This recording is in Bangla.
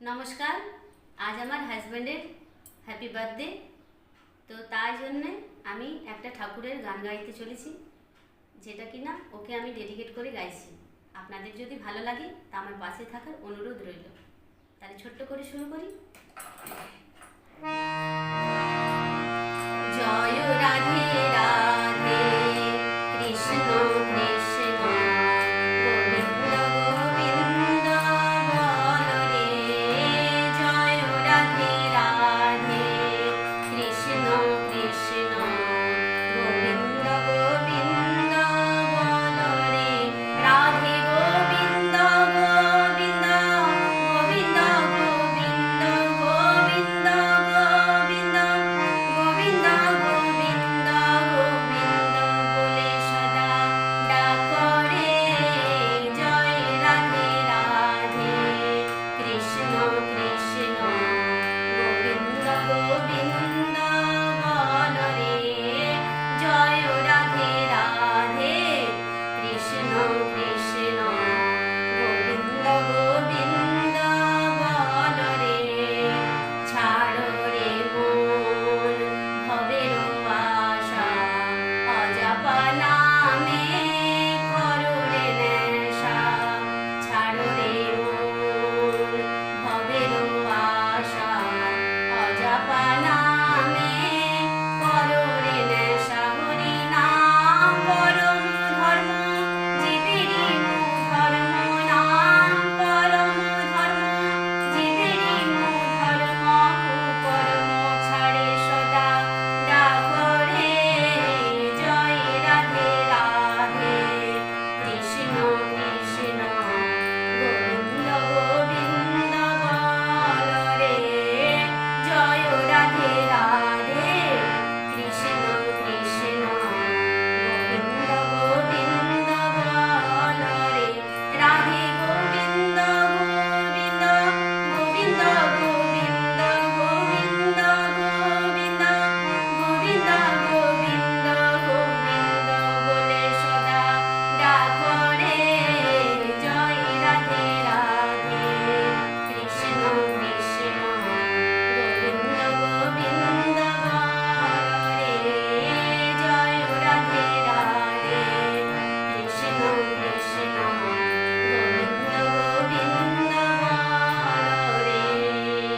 নমস্কার। আজ আমার হাজব্যান্ডের হ্যাপি বার্থডে, তো তার জন্যে আমি একটা ঠাকুরের গান গাইতে চলেছি, যেটা কিনা ওকে আমি ডেডিকেট করে গাইছি। আপনাদের যদি ভালো লাগে তা আমার পাশে থাকার অনুরোধ রইল। তাহলে ছোট্ট করে শুরু করি। জয় রাধে রাধে।